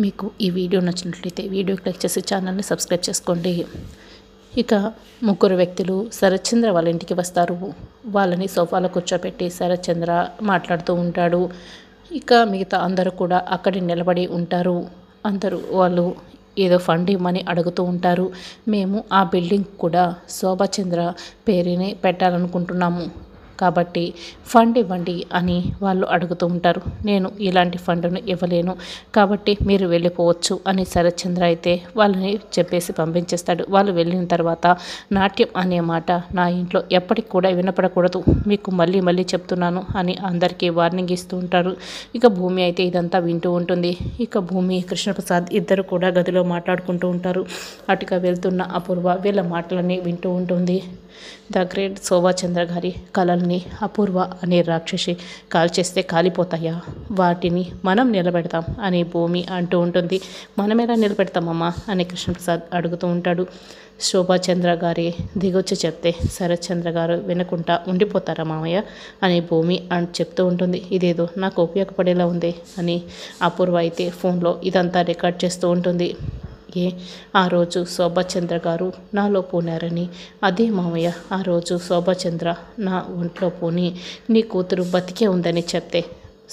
మీకు ఈ వీడియో నచ్చినట్లయితే వీడియో క్లిక్ చేసి ఛానల్ని సబ్స్క్రైబ్ చేసుకోండి. ఇక ముగ్గురు వ్యక్తులు శరత్చంద్ర వాళ్ళ ఇంటికి వస్తారు. వాళ్ళని సోఫాలో కూర్చోబెట్టి శరత్చంద్ర మాట్లాడుతూ ఉంటాడు. ఇక మిగతా అందరూ కూడా అక్కడే నిలబడి ఉంటారు. అందరూ వాళ్ళు ఏదో ఫండ్ ఇవ్వమని అడుగుతూ ఉంటారు. మేము ఆ బిల్డింగ్ కూడా శోభాచంద్ర పేరునే పెట్టాలనుకుంటున్నాము, కాబట్టి ఫండ్ ఇవ్వండి అని వాళ్ళు అడుగుతూ ఉంటారు. నేను ఇలాంటి ఫండ్ను ఇవ్వలేను, కాబట్టి మీరు వెళ్ళిపోవచ్చు అని శరత్చంద్ర అయితే వాళ్ళని చెప్పేసి పంపించేస్తాడు. వాళ్ళు వెళ్ళిన తర్వాత నాట్యం అనే మాట నా ఇంట్లో ఎప్పటికి కూడా వినపడకూడదు, మీకు మళ్ళీ మళ్ళీ చెప్తున్నాను అని అందరికీ వార్నింగ్ ఇస్తూ ఉంటారు. ఇక భూమి అయితే ఇదంతా వింటూ ఉంటుంది. ఇక భూమి, కృష్ణప్రసాద్ ఇద్దరు కూడా గదిలో మాట్లాడుకుంటూ ఉంటారు. అటుగా వెళ్తున్న అపూర్వ వీళ్ళ మాటలని వింటూ ఉంటుంది. ద గ్రేట్ శోభాచంద్ర గారి కళల్ని అపూర్వ అనే రాక్షసి కాల్చేస్తే కాలిపోతాయా? వాటిని మనం నిలబెడతాం అని భూమి అంటూ ఉంటుంది. మనం ఎలా నిలబెడతామమ్మా అని కృష్ణప్రసాద్ అడుగుతూ ఉంటాడు. శోభాచంద్ర గారి దిగొచ్చి చెప్తే శరత్చంద్ర గారు వినకుండా ఉండిపోతారా మామయ్య అని భూమి అని చెప్తూ ఉంటుంది. ఇదేదో నాకు ఉపయోగపడేలా ఉంది అని అపూర్వ అయితే ఫోన్లో ఇదంతా రికార్డ్ చేస్తూ ఉంటుంది. ఆ రోజు శోభాచంద్ర గారు నాలో పూనారని, అదే మామయ్య ఆ రోజు శోభాచంద్ర నా ఒంట్లో పూని నీ కూతురు బతికే ఉందని చెప్తే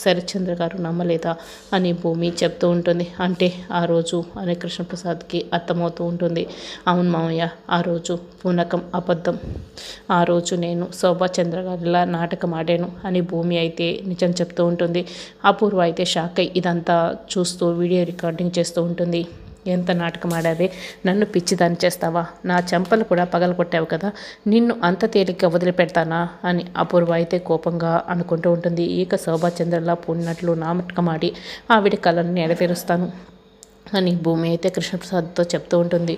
శరత్చంద్ర గారు నమ్మలేదా అని భూమి చెప్తూ ఉంటుంది. అంటే ఆ రోజు అని కృష్ణప్రసాద్కి అర్థమవుతూ ఉంటుంది. అవును మామయ్య, ఆ రోజు పూనకం అబద్ధం, ఆ రోజు నేను శోభాచంద్ర గారిలా నాటకం ఆడాను అని భూమి అయితే నిజం చెప్తూ ఉంటుంది. అపూర్వ అయితే షాక్ అయి ఇదంతా చూస్తూ వీడియో రికార్డింగ్ చేస్తూ ఉంటుంది. ఎంత నాటకం ఆడావే, నన్ను పిచ్చిదాన్ని చేస్తావా, నా చెంపలు కూడా పగలగొట్టావు కదా, నిన్ను అంత తేలిగ్గా వదిలిపెడతానా అని అపూర్వ అయితే కోపంగా అనుకుంటూ ఉంటుంది. ఇక శోభాచంద్రలా పూడినట్లు నాటకం ఆడి ఆవిడ కళను నెరవేరుస్తాను అని భూమి అయితే కృష్ణప్రసాద్తో చెప్తూ ఉంటుంది.